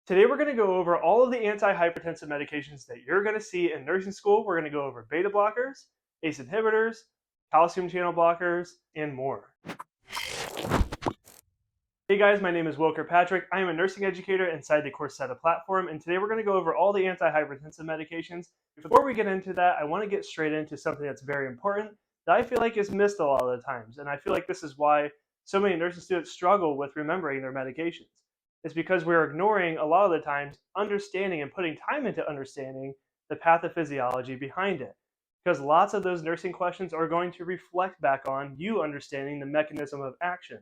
Today we're going to go over all of the antihypertensive medications that you're going to see in nursing school. We're going to go over beta blockers, ACE inhibitors, calcium channel blockers, and more. Hey guys, my name is Will Kirkpatrick. I am a nursing educator inside the Coursera platform, and today we're going to go over all the antihypertensive medications. Before we get into that, I want to get straight into something that's very important that I feel like is missed a lot of the times, and I feel like this is why so many nursing students struggle with remembering their medications. It's because we're ignoring a lot of the times understanding and putting time into understanding the pathophysiology behind it. Because lots of those nursing questions are going to reflect back on you understanding the mechanism of action.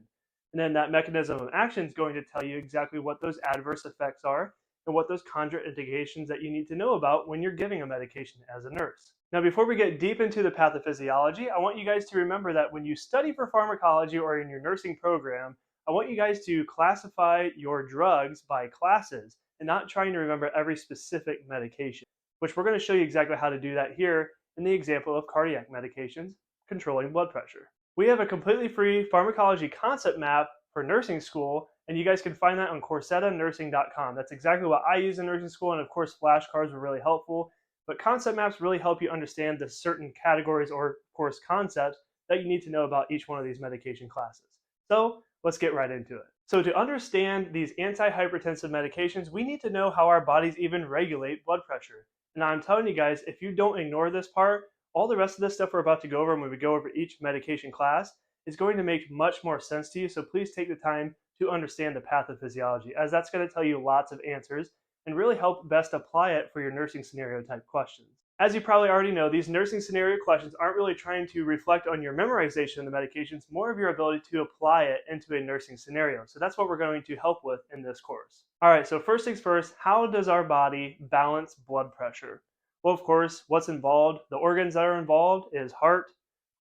And then that mechanism of action is going to tell you exactly what those adverse effects are and what those contraindications that you need to know about when you're giving a medication as a nurse. Now, before we get deep into the pathophysiology, I want you guys to remember that when you study for pharmacology or in your nursing program, I want you guys to classify your drugs by classes and not trying to remember every specific medication, which we're going to show you exactly how to do that here in the example of cardiac medications controlling blood pressure. We have a completely free pharmacology concept map for nursing school, and you guys can find that on CorseraNursing.com. That's exactly what I use in nursing school, and of course flashcards were really helpful, but concept maps really help you understand the certain categories or of course concepts that you need to know about each one of these medication classes. So let's get right into it. So to understand these antihypertensive medications, we need to know how our bodies even regulate blood pressure. And I'm telling you guys, if you don't ignore this part, all the rest of this stuff we're about to go over when we go over each medication class is going to make much more sense to you. So please take the time to understand the pathophysiology, as that's going to tell you lots of answers and really help best apply it for your nursing scenario type questions. As you probably already know, these nursing scenario questions aren't really trying to reflect on your memorization of the medications, more of your ability to apply it into a nursing scenario. So that's what we're going to help with in this course. All right, so first things first, how does our body balance blood pressure? Well, of course, what's involved, the organs that are involved is heart,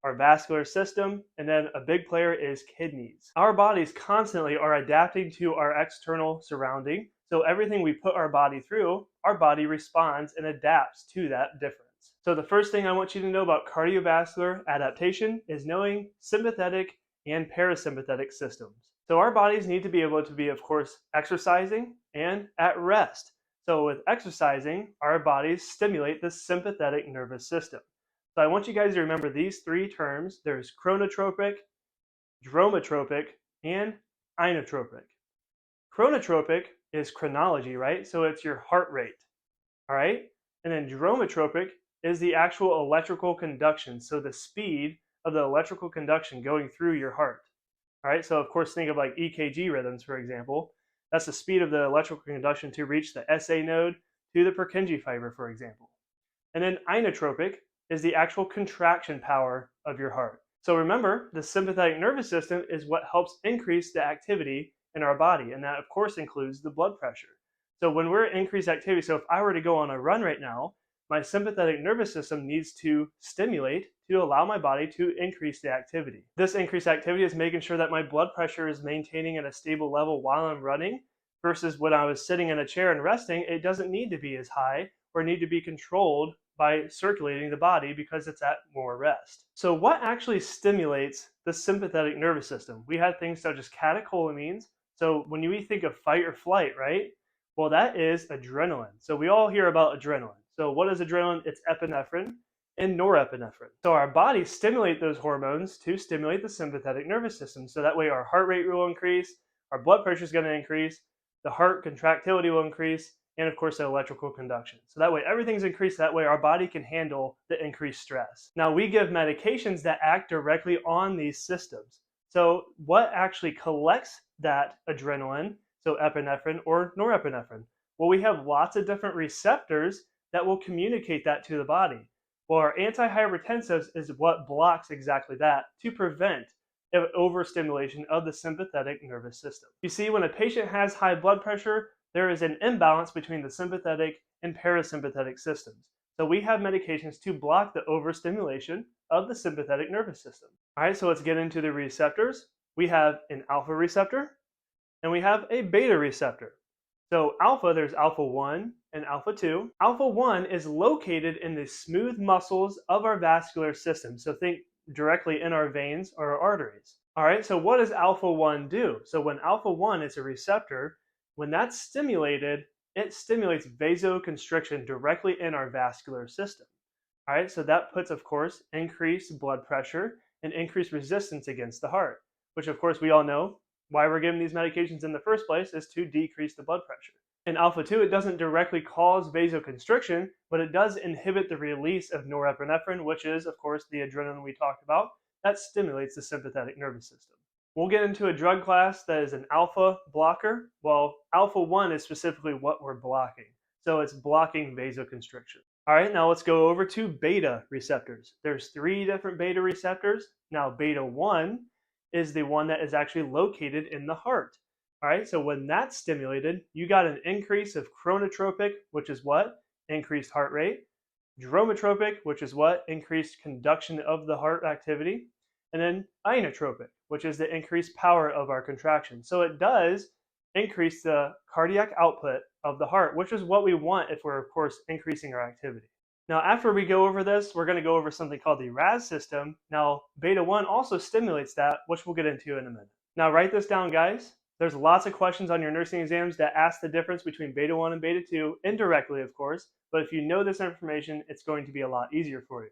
our vascular system, and then a big player is kidneys. Our bodies constantly are adapting to our external surrounding. So everything we put our body through, our body responds and adapts to that difference. So the first thing I want you to know about cardiovascular adaptation is knowing sympathetic and parasympathetic systems. So our bodies need to be able to be, of course, exercising and at rest. So with exercising, our bodies stimulate the sympathetic nervous system. So I want you guys to remember these three terms. There's chronotropic, dromotropic, and inotropic. Chronotropic is chronology, right? So it's your heart rate, all right? And then dromotropic is the actual electrical conduction, so the speed of the electrical conduction going through your heart, all right? So of course, think of like EKG rhythms, for example. That's the speed of the electrical conduction to reach the SA node to the Purkinje fiber, for example. And then inotropic is the actual contraction power of your heart. So remember, the sympathetic nervous system is what helps increase the activity in our body, and that of course includes the blood pressure. So when we're at increased activity, so if I were to go on a run right now, my sympathetic nervous system needs to stimulate to allow my body to increase the activity. This increased activity is making sure that my blood pressure is maintaining at a stable level while I'm running, versus when I was sitting in a chair and resting, it doesn't need to be as high or need to be controlled by circulating the body because it's at more rest. So what actually stimulates the sympathetic nervous system? We have things such as catecholamines. So when we think of fight or flight, right? Well, that is adrenaline. So we all hear about adrenaline. So what is adrenaline? It's epinephrine and norepinephrine. So our bodies stimulate those hormones to stimulate the sympathetic nervous system. So that way our heart rate will increase, our blood pressure is going to increase, the heart contractility will increase, and of course the electrical conduction. So that way everything's increased, that way our body can handle the increased stress. Now we give medications that act directly on these systems. So what actually collects that adrenaline, so epinephrine or norepinephrine? Well, we have lots of different receptors that will communicate that to the body. Well, our antihypertensives is what blocks exactly that to prevent overstimulation of the sympathetic nervous system. You see, when a patient has high blood pressure, there is an imbalance between the sympathetic and parasympathetic systems. So we have medications to block the overstimulation of the sympathetic nervous system. All right, so let's get into the receptors. We have an alpha receptor and we have a beta receptor. So alpha, there's alpha 1 and alpha 2. Alpha 1 is located in the smooth muscles of our vascular system. So think directly in our veins or our arteries. All right, so what does alpha 1 do? So when alpha 1 is a receptor, when that's stimulated, it stimulates vasoconstriction directly in our vascular system. All right, so that puts, of course, increased blood pressure and increased resistance against the heart, which, of course, we all know why we're giving these medications in the first place is to decrease the blood pressure. In alpha 2, it doesn't directly cause vasoconstriction, but it does inhibit the release of norepinephrine, which is, of course, the adrenaline we talked about. That stimulates the sympathetic nervous system. We'll get into a drug class that is an alpha blocker. Well, alpha 1 is specifically what we're blocking. So it's blocking vasoconstriction. All right, now let's go over to beta receptors. There's 3 different beta receptors. Now, beta 1 is the one that is actually located in the heart. All right, so when that's stimulated, you got an increase of chronotropic, which is what? Increased heart rate. Dromotropic, which is what? Increased conduction of the heart activity. And then inotropic, which is the increased power of our contraction. So it does increase the cardiac output of the heart, which is what we want if we're, of course, increasing our activity. Now, after we go over this, we're going to go over something called the RAS system. Now, beta 1 also stimulates that, which we'll get into in a minute. Now, write this down, guys. There's lots of questions on your nursing exams that ask the difference between beta 1 and beta 2, indirectly, of course, but if you know this information, it's going to be a lot easier for you.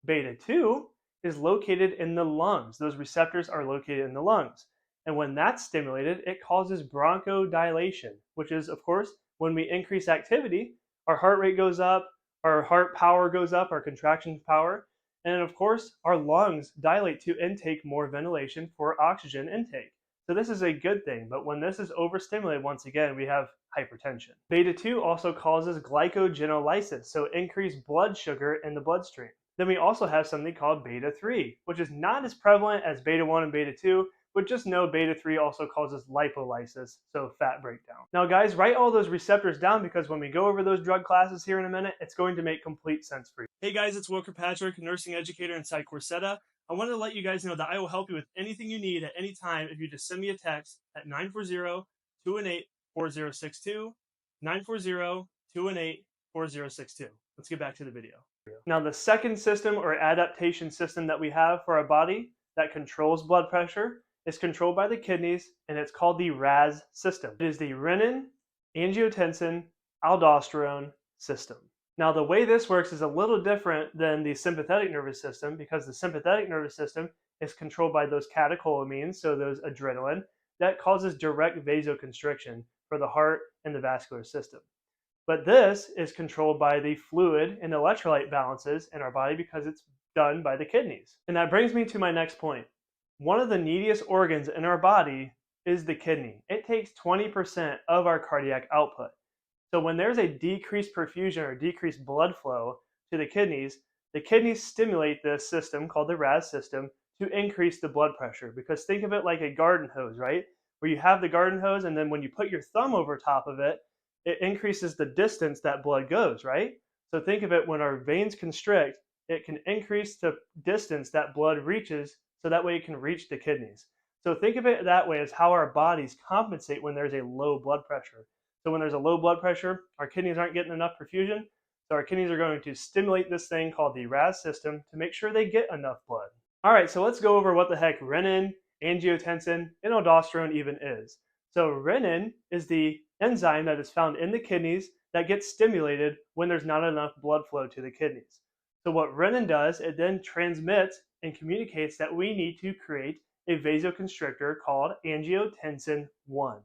Beta 2 is located in the lungs. Those receptors are located in the lungs. And when that's stimulated, it causes bronchodilation, which is, of course, when we increase activity, our heart rate goes up, our heart power goes up, our contraction power, and of course, our lungs dilate to intake more ventilation for oxygen intake. So this is a good thing, but when this is overstimulated, once again, we have hypertension. Beta 2 also causes glycogenolysis, so increased blood sugar in the bloodstream. Then we also have something called beta 3, which is not as prevalent as beta 1 and beta 2, but just know beta 3 also causes lipolysis, so fat breakdown. Now guys, write all those receptors down because when we go over those drug classes here in a minute, it's going to make complete sense for you. Hey guys, it's Wilker Patrick, nursing educator inside Coursera. I wanted to let you guys know that I will help you with anything you need at any time if you just send me a text at 940-218-4062, 940-218-4062. Let's get back to the video. Now the second system or adaptation system that we have for our body that controls blood pressure is controlled by the kidneys, and it's called the RAS system. It is the renin, angiotensin, aldosterone system. Now the way this works is a little different than the sympathetic nervous system because the sympathetic nervous system is controlled by those catecholamines, so those adrenaline, that causes direct vasoconstriction for the heart and the vascular system. But this is controlled by the fluid and electrolyte balances in our body because it's done by the kidneys. And that brings me to my next point. One of the neediest organs in our body is the kidney. It takes 20% of our cardiac output. So when there's a decreased perfusion or decreased blood flow to the kidneys stimulate this system called the RAS system to increase the blood pressure. Because think of it like a garden hose, right? Where you have the garden hose and then when you put your thumb over top of it, it increases the distance that blood goes, right? So think of it when our veins constrict, it can increase the distance that blood reaches so that way it can reach the kidneys. So think of it that way as how our bodies compensate when there's a low blood pressure. So when there's a low blood pressure, our kidneys aren't getting enough perfusion. So our kidneys are going to stimulate this thing called the RAS system to make sure they get enough blood. All right, so let's go over what the heck renin, angiotensin, and aldosterone even is. So renin is the enzyme that is found in the kidneys that gets stimulated when there's not enough blood flow to the kidneys. So what renin does, it then transmits and communicates that we need to create a vasoconstrictor called angiotensin 1.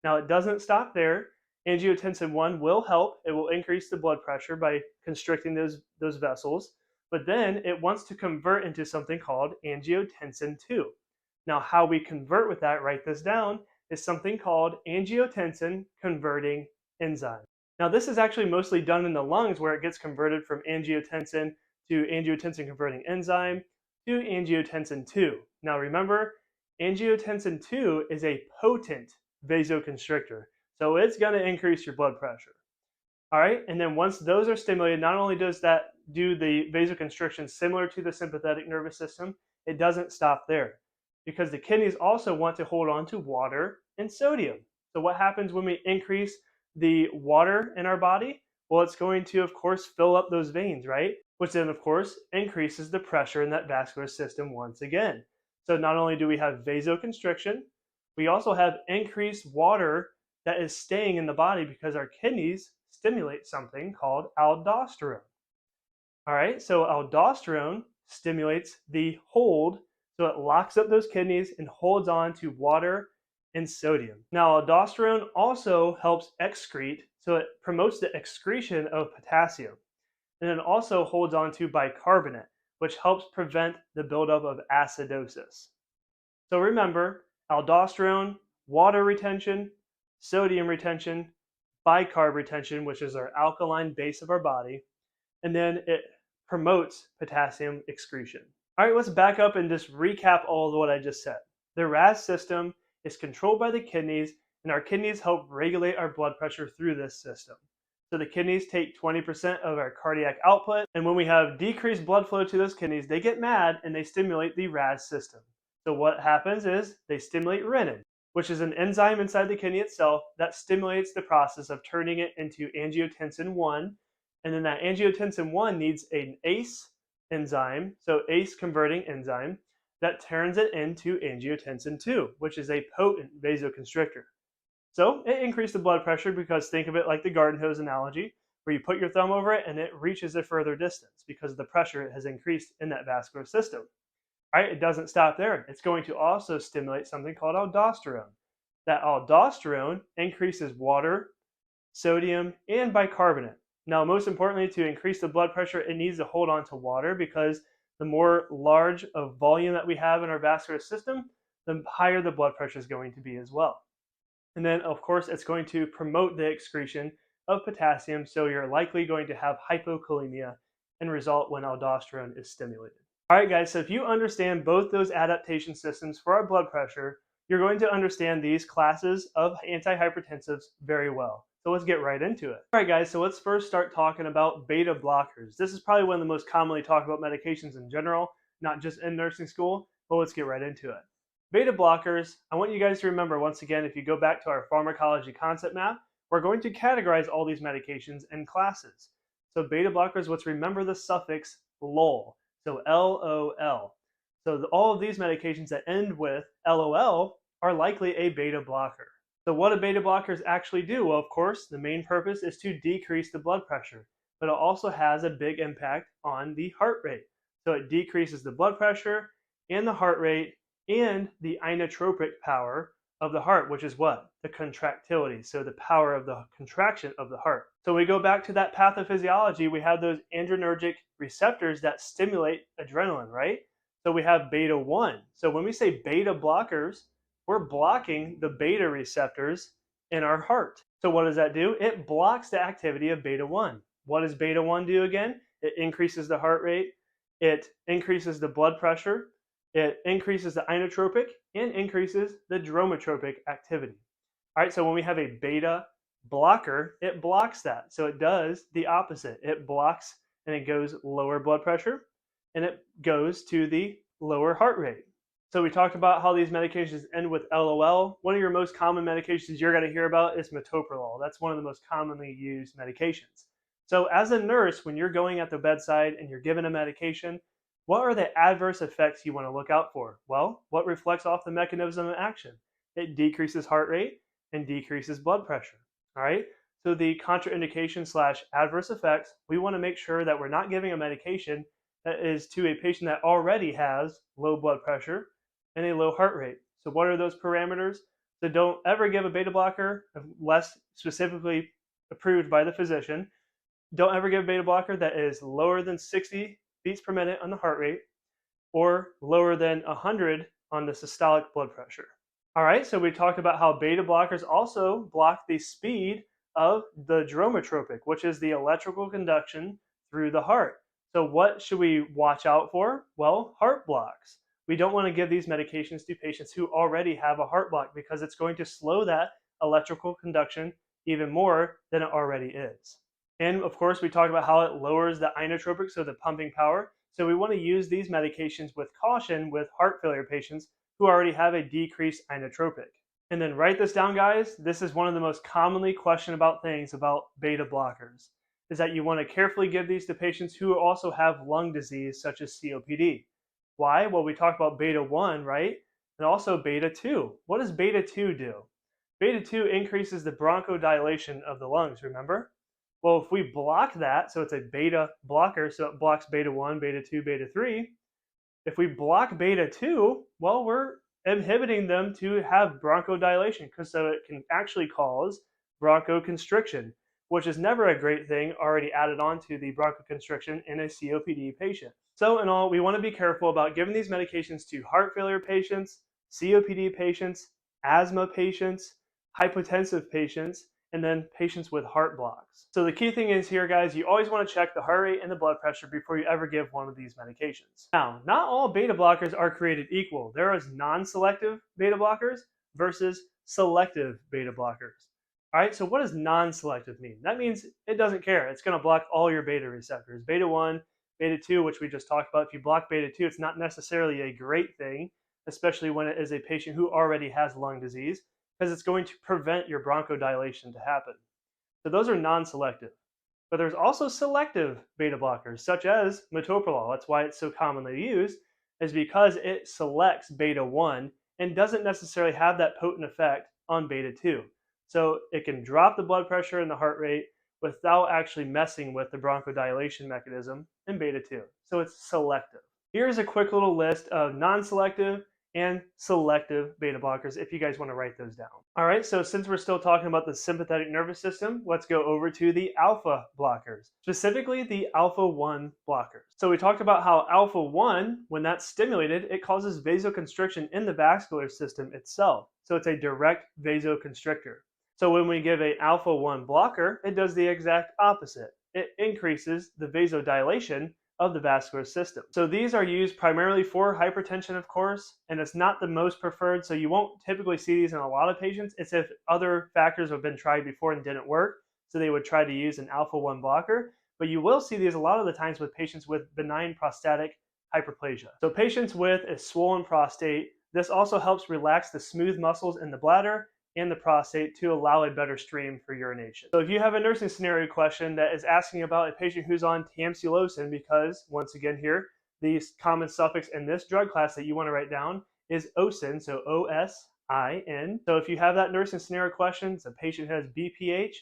Now it doesn't stop there. Angiotensin 1 will help. It will increase the blood pressure by constricting those vessels, but then it wants to convert into something called angiotensin 2. Now how we convert with that, write this down, is something called angiotensin converting enzyme. Now this is actually mostly done in the lungs where it gets converted from angiotensin to angiotensin converting enzyme to angiotensin 2. Now remember, angiotensin 2 is a potent vasoconstrictor, so it's going to increase your blood pressure. All right, and then once those are stimulated, not only does that do the vasoconstriction similar to the sympathetic nervous system, it doesn't stop there because the kidneys also want to hold on to water and sodium. So what happens when we increase the water in our body? Well, it's going to, of course, fill up those veins, right? Which then, of course, increases the pressure in that vascular system once again. So not only do we have vasoconstriction, we also have increased water that is staying in the body because our kidneys stimulate something called aldosterone. All right, so aldosterone stimulates the hold, so it locks up those kidneys and holds on to water and sodium. Now, aldosterone also helps excrete, so it promotes the excretion of potassium. And it also holds on to bicarbonate, which helps prevent the buildup of acidosis. So remember, aldosterone, water retention, sodium retention, bicarb retention, which is our alkaline base of our body, and then it promotes potassium excretion. All right, let's back up and just recap all of what I just said. The RAS system is controlled by the kidneys, and our kidneys help regulate our blood pressure through this system. So the kidneys take 20% of our cardiac output, and when we have decreased blood flow to those kidneys, they get mad and they stimulate the RAS system. So what happens is they stimulate renin, which is an enzyme inside the kidney itself that stimulates the process of turning it into angiotensin 1, and then that angiotensin 1 needs an ACE enzyme, so ACE converting enzyme, that turns it into angiotensin 2, which is a potent vasoconstrictor. So it increased the blood pressure because think of it like the garden hose analogy, where you put your thumb over it and it reaches a further distance because the pressure has increased in that vascular system. All right, it doesn't stop there. It's going to also stimulate something called aldosterone. That aldosterone increases water, sodium, and bicarbonate. Now, most importantly, to increase the blood pressure, it needs to hold on to water because the more large of volume that we have in our vascular system, the higher the blood pressure is going to be as well. And then, of course, it's going to promote the excretion of potassium, so you're likely going to have hypokalemia and result when aldosterone is stimulated. All right, guys, so if you understand both those adaptation systems for our blood pressure, you're going to understand these classes of antihypertensives very well. So let's get right into it. All right, guys, so let's first start talking about beta blockers. This is probably one of the most commonly talked about medications in general, not just in nursing school, but let's get right into it. Beta blockers, I want you guys to remember once again, if you go back to our pharmacology concept map, we're going to categorize all these medications in classes. So beta blockers, let's remember the suffix LOL, so LOL. So all of these medications that end with LOL are likely a beta blocker. So what do beta blockers actually do? Well, of course, the main purpose is to decrease the blood pressure, but it also has a big impact on the heart rate. So it decreases the blood pressure and the heart rate and the inotropic power of the heart, which is what? The contractility, so the power of the contraction of the heart. So we go back to that pathophysiology, we have those adrenergic receptors that stimulate adrenaline, right? So we have beta 1. So when we say beta blockers, we're blocking the beta receptors in our heart. So what does that do? It blocks the activity of beta 1. What does beta 1 do again? It increases the heart rate, it increases the blood pressure, it increases the inotropic and increases the dromotropic activity. All right, so when we have a beta blocker, it blocks that. So it does the opposite. It blocks and it goes lower blood pressure and it goes to the lower heart rate. So we talked about how these medications end with LOL. One of your most common medications you're going to hear about is metoprolol. That's one of the most commonly used medications. So as a nurse, when you're going at the bedside and you're given a medication, what are the adverse effects you want to look out for? Well, what reflects off the mechanism of action? It decreases heart rate and decreases blood pressure. All right. So the contraindication / adverse effects, we want to make sure that we're not giving a medication that is to a patient that already has low blood pressure and a low heart rate. So what are those parameters? So don't ever give a beta blocker unless specifically approved by the physician. Don't ever give a beta blocker that is lower than 60 beats per minute on the heart rate or lower than 100 on the systolic blood pressure. All right, so we talked about how beta blockers also block the speed of the dromotropic, which is the electrical conduction through the heart. So what should we watch out for? Well, heart blocks. We don't want to give these medications to patients who already have a heart block because it's going to slow that electrical conduction even more than it already is. And of course, we talked about how it lowers the inotropic, so the pumping power. So we want to use these medications with caution with heart failure patients who already have a decreased inotropic. And then write this down, guys. This is one of the most commonly questioned about things about beta blockers, is that you want to carefully give these to patients who also have lung disease such as COPD. Why? Well, we talked about beta 1, right? And also beta 2. What does beta 2 do? Beta 2 increases the bronchodilation of the lungs, remember? Well, if we block that, so it's a beta blocker, so it blocks beta 1, beta 2, beta 3. If we block beta 2, well, we're inhibiting them to have bronchodilation, because so it can actually cause bronchoconstriction, which is never a great thing already added on to the bronchoconstriction in a COPD patient. So in all, we want to be careful about giving these medications to heart failure patients, COPD patients, asthma patients, hypotensive patients, and then patients with heart blocks. So the key thing is here, guys, you always want to check the heart rate and the blood pressure before you ever give one of these medications. Now, not all beta blockers are created equal. There is non-selective beta blockers versus selective beta blockers. All right, so what does non-selective mean? That means it doesn't care. It's going to block all your beta receptors. Beta 1, beta 2, which we just talked about. If you block beta 2, it's not necessarily a great thing, especially when it is a patient who already has lung disease, because it's going to prevent your bronchodilation to happen. So those are non-selective. But there's also selective beta blockers, such as metoprolol. That's why it's so commonly used, is because it selects beta 1 and doesn't necessarily have that potent effect on beta 2. So it can drop the blood pressure and the heart rate without actually messing with the bronchodilation mechanism in beta 2. So it's selective. Here's a quick little list of non-selective and selective beta blockers if you guys want to write those down. All right, so since we're still talking about the sympathetic nervous system, let's go over to the alpha blockers, specifically the alpha 1 blockers. So we talked about how alpha 1, when that's stimulated, it causes vasoconstriction in the vascular system itself. So it's a direct vasoconstrictor. So when we give an alpha 1 blocker, it does the exact opposite. It increases the vasodilation of the vascular system. So these are used primarily for hypertension, of course, and it's not the most preferred, so you won't typically see these in a lot of patients. It's if other factors have been tried before and didn't work, so they would try to use an alpha 1 blocker, but you will see these a lot of the times with patients with benign prostatic hyperplasia. So patients with a swollen prostate, this also helps relax the smooth muscles in the bladder and the prostate to allow a better stream for urination. So if you have a nursing scenario question that is asking about a patient who's on tamsulosin, because once again here, the common suffix in this drug class that you want to write down is osin, so O-S-I-N. So if you have that nursing scenario question, it's a patient who has BPH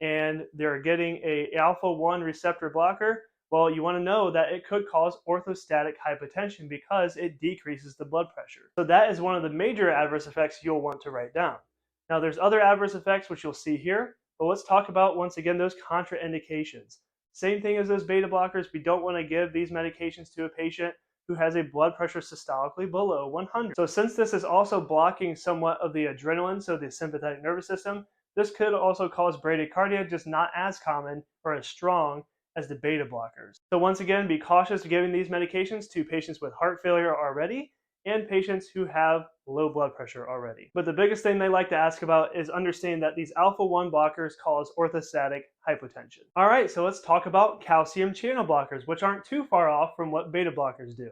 and they're getting a alpha 1 receptor blocker, well, you want to know that it could cause orthostatic hypotension because it decreases the blood pressure. So that is one of the major adverse effects you'll want to write down. Now, there's other adverse effects, which you'll see here, but let's talk about, once again, those contraindications. Same thing as those beta blockers. We don't want to give these medications to a patient who has a blood pressure systolically below 100. So since this is also blocking somewhat of the adrenaline, so the sympathetic nervous system, this could also cause bradycardia, just not as common or as strong as the beta blockers. So once again, be cautious giving these medications to patients with heart failure already and patients who have low blood pressure already. But the biggest thing they like to ask about is understanding that these alpha 1 blockers cause orthostatic hypotension. All right, so let's talk about calcium channel blockers, which aren't too far off from what beta blockers do.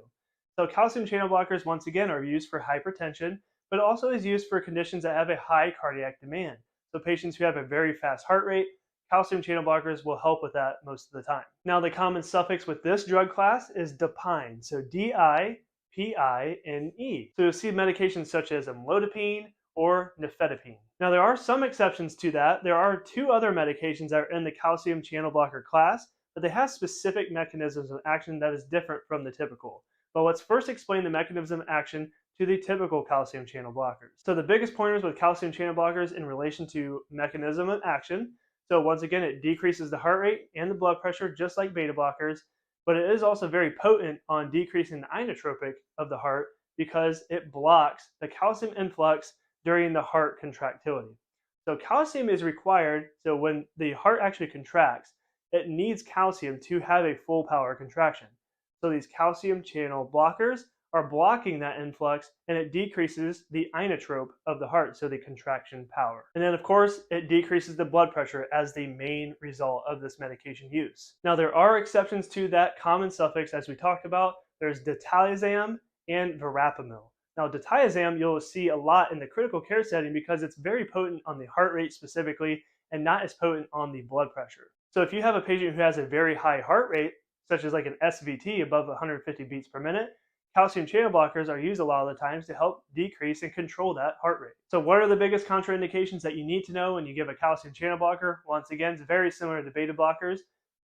So calcium channel blockers, once again, are used for hypertension, but also is used for conditions that have a high cardiac demand. So patients who have a very fast heart rate, calcium channel blockers will help with that most of the time. Now, the common suffix with this drug class is dipine, so D-I-P-I-N-E. So you'll see medications such as amlodipine or nifedipine. Now, there are some exceptions to that. There are 2 other medications that are in the calcium channel blocker class, but they have specific mechanisms of action that is different from the typical. But let's first explain the mechanism of action to the typical calcium channel blockers. So the biggest pointers with calcium channel blockers in relation to mechanism of action, so once again, it decreases the heart rate and the blood pressure just like beta blockers, but it is also very potent on decreasing the inotropic of the heart because it blocks the calcium influx during the heart contractility. So calcium is required, so when the heart actually contracts, it needs calcium to have a full power contraction. So these calcium channel blockers are blocking that influx, and it decreases the inotrope of the heart, so the contraction power. And then, of course, it decreases the blood pressure as the main result of this medication use. Now, there are exceptions to that common suffix as we talked about. There's ditalazam and verapamil. Now, ditalazam you'll see a lot in the critical care setting because it's very potent on the heart rate specifically and not as potent on the blood pressure. So if you have a patient who has a very high heart rate, such as like an SVT above 150 beats per minute, calcium channel blockers are used a lot of the times to help decrease and control that heart rate. So what are the biggest contraindications that you need to know when you give a calcium channel blocker? Once again, it's very similar to beta blockers.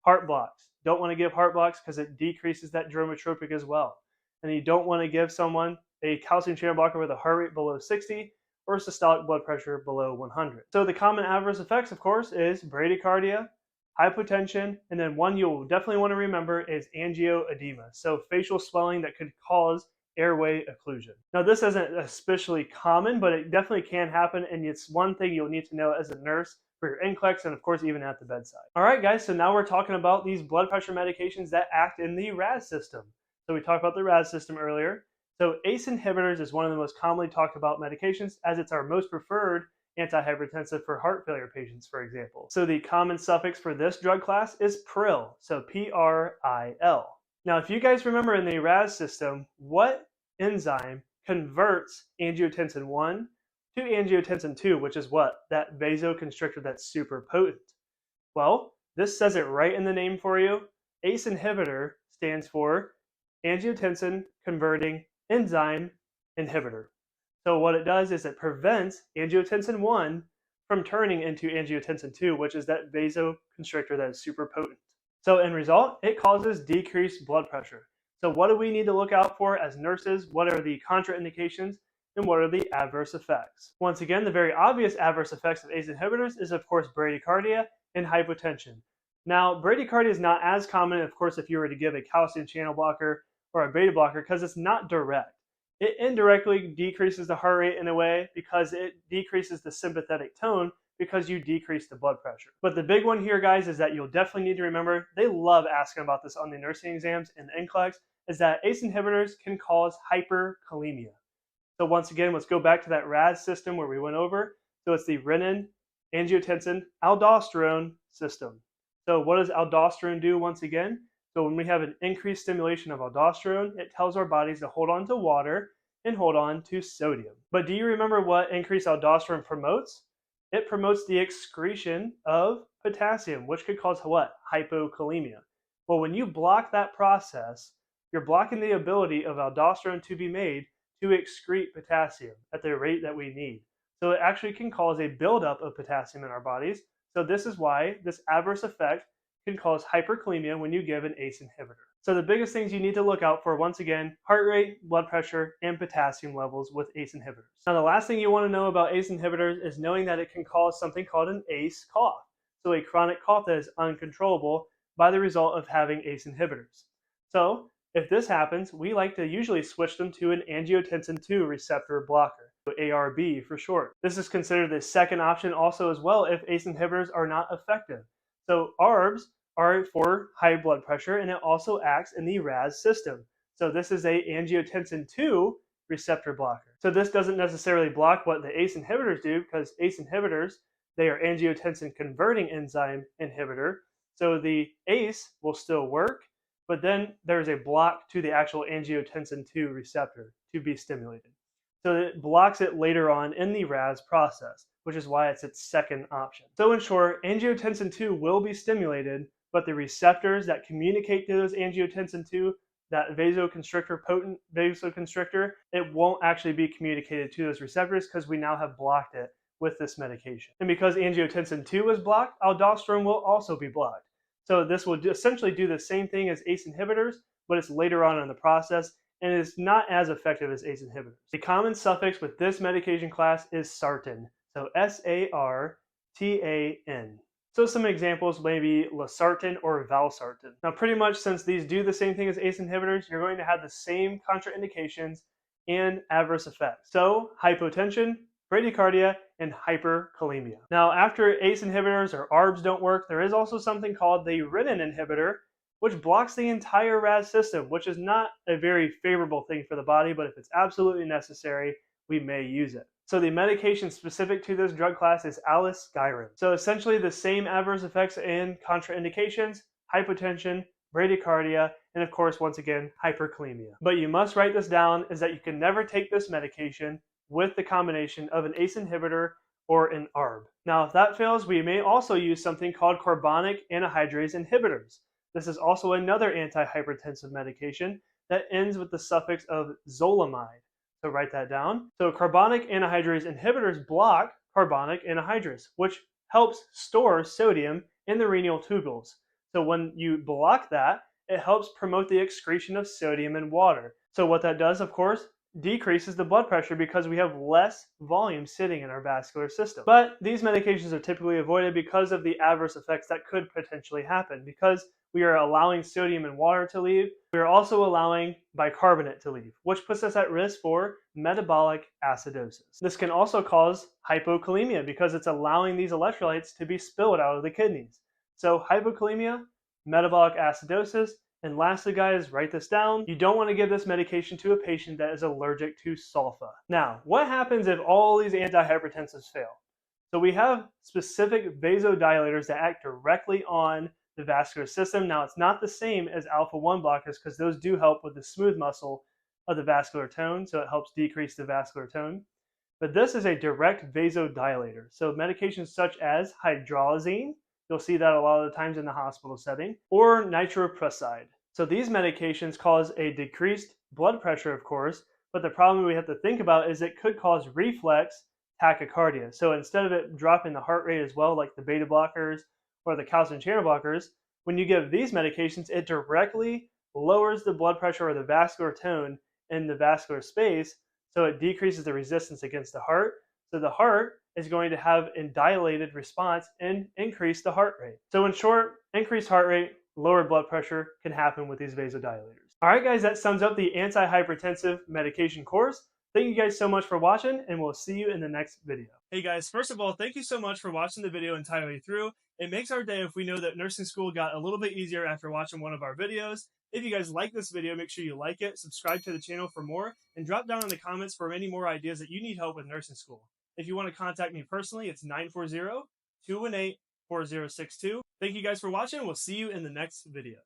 Heart blocks. Don't want to give heart blocks because it decreases that dromotropic as well. And you don't want to give someone a calcium channel blocker with a heart rate below 60 or systolic blood pressure below 100. So the common adverse effects, of course, is bradycardia, hypotension, and then one you'll definitely want to remember is angioedema, so facial swelling that could cause airway occlusion. Now this isn't especially common, but it definitely can happen, and it's one thing you'll need to know as a nurse for your NCLEX and of course even at the bedside. All right guys, so now we're talking about these blood pressure medications that act in the RAS system. So we talked about the RAS system earlier. So ACE inhibitors is one of the most commonly talked about medications as it's our most preferred antihypertensive for heart failure patients, for example. So the common suffix for this drug class is pril, so P-R-I-L. Now, if you guys remember in the RAS system, what enzyme converts angiotensin 1 to angiotensin 2, which is what? That vasoconstrictor that's super potent. Well, this says it right in the name for you. ACE inhibitor stands for angiotensin converting enzyme inhibitor. So what it does is it prevents angiotensin 1 from turning into angiotensin 2, which is that vasoconstrictor that is super potent. So in result, it causes decreased blood pressure. So what do we need to look out for as nurses? What are the contraindications and what are the adverse effects? Once again, the very obvious adverse effects of ACE inhibitors is of course bradycardia and hypotension. Now, bradycardia is not as common, of course, if you were to give a calcium channel blocker or a beta blocker because it's not direct. It indirectly decreases the heart rate in a way because it decreases the sympathetic tone because you decrease the blood pressure. But the big one here, guys, is that you'll definitely need to remember, they love asking about this on the nursing exams and the NCLEX, is that ACE inhibitors can cause hyperkalemia. So once again, let's go back to that RAS system where we went over. So it's the renin, angiotensin, aldosterone system. So what does aldosterone do once again? So when we have an increased stimulation of aldosterone, it tells our bodies to hold on to water and hold on to sodium. But do you remember what increased aldosterone promotes? It promotes the excretion of potassium, which could cause what? Hypokalemia. Well, when you block that process, you're blocking the ability of aldosterone to be made to excrete potassium at the rate that we need. So it actually can cause a buildup of potassium in our bodies. So this is why this adverse effect can cause hyperkalemia when you give an ACE inhibitor. So the biggest things you need to look out for, once again, heart rate, blood pressure, and potassium levels with ACE inhibitors. Now the last thing you want to know about ACE inhibitors is knowing that it can cause something called an ACE cough. So a chronic cough that is uncontrollable by the result of having ACE inhibitors. So if this happens, we like to usually switch them to an angiotensin 2 receptor blocker, ARB for short. This is considered the second option also as well if ACE inhibitors are not effective. So ARBs are for high blood pressure, and it also acts in the RAS system. So this is a angiotensin 2 receptor blocker. So this doesn't necessarily block what the ACE inhibitors do, because ACE inhibitors, they are angiotensin converting enzyme inhibitor. So the ACE will still work, but then there's a block to the actual angiotensin 2 receptor to be stimulated. So it blocks it later on in the RAS process, which is why it's its second option. So in short, angiotensin 2 will be stimulated, but the receptors that communicate to those angiotensin 2, that vasoconstrictor, potent vasoconstrictor, it won't actually be communicated to those receptors because we now have blocked it with this medication. And because angiotensin 2 is blocked, aldosterone will also be blocked. So this will essentially do the same thing as ACE inhibitors, but it's later on in the process, and is not as effective as ACE inhibitors. The common suffix with this medication class is sartan, so S-A-R-T-A-N. So some examples may be losartan or valsartan. Now pretty much since these do the same thing as ACE inhibitors, you're going to have the same contraindications and adverse effects. So hypotension, bradycardia, and hyperkalemia. Now after ACE inhibitors or ARBs don't work, there is also something called the renin inhibitor, which blocks the entire RAS system, which is not a very favorable thing for the body, but if it's absolutely necessary, we may use it. So the medication specific to this drug class is aliskiren. So essentially the same adverse effects and contraindications, hypotension, bradycardia, and of course, once again, hyperkalemia. But you must write this down, is that you can never take this medication with the combination of an ACE inhibitor or an ARB. Now, if that fails, we may also use something called carbonic anhydrase inhibitors. This is also another antihypertensive medication that ends with the suffix of zolamide. So write that down. So carbonic anhydrase inhibitors block carbonic anhydrase, which helps store sodium in the renal tubules. So when you block that, it helps promote the excretion of sodium in water. So what that does, of course, decreases the blood pressure because we have less volume sitting in our vascular system. But these medications are typically avoided because of the adverse effects that could potentially happen. Because we are allowing sodium and water to leave, we are also allowing bicarbonate to leave, which puts us at risk for metabolic acidosis. This can also cause hypokalemia because it's allowing these electrolytes to be spilled out of the kidneys. So hypokalemia, metabolic acidosis, and lastly, guys, write this down. You don't want to give this medication to a patient that is allergic to sulfa. Now, what happens if all these antihypertensives fail? So we have specific vasodilators that act directly on the vascular system. Now, it's not the same as alpha-1 blockers because those do help with the smooth muscle of the vascular tone, so it helps decrease the vascular tone. But this is a direct vasodilator. So medications such as hydralazine, you'll see that a lot of the times in the hospital setting, or nitroprusside. So these medications cause a decreased blood pressure, of course, but the problem we have to think about is it could cause reflex tachycardia. So instead of it dropping the heart rate as well, like the beta blockers or the calcium channel blockers, when you give these medications, it directly lowers the blood pressure or the vascular tone in the vascular space, so it decreases the resistance against the heart. So the heart is going to have a dilated response and increase the heart rate. So in short, increased heart rate, lower blood pressure can happen with these vasodilators. All right, guys, that sums up the antihypertensive medication course. Thank you guys so much for watching, and we'll see you in the next video. Hey guys, first of all, thank you so much for watching the video entirely through. It makes our day if we know that nursing school got a little bit easier after watching one of our videos. If you guys like this video, make sure you like it, subscribe to the channel for more, and drop down in the comments for any more ideas that you need help with nursing school. If you want to contact me personally, it's 940-218-4062. Thank you guys for watching. We'll see you in the next video.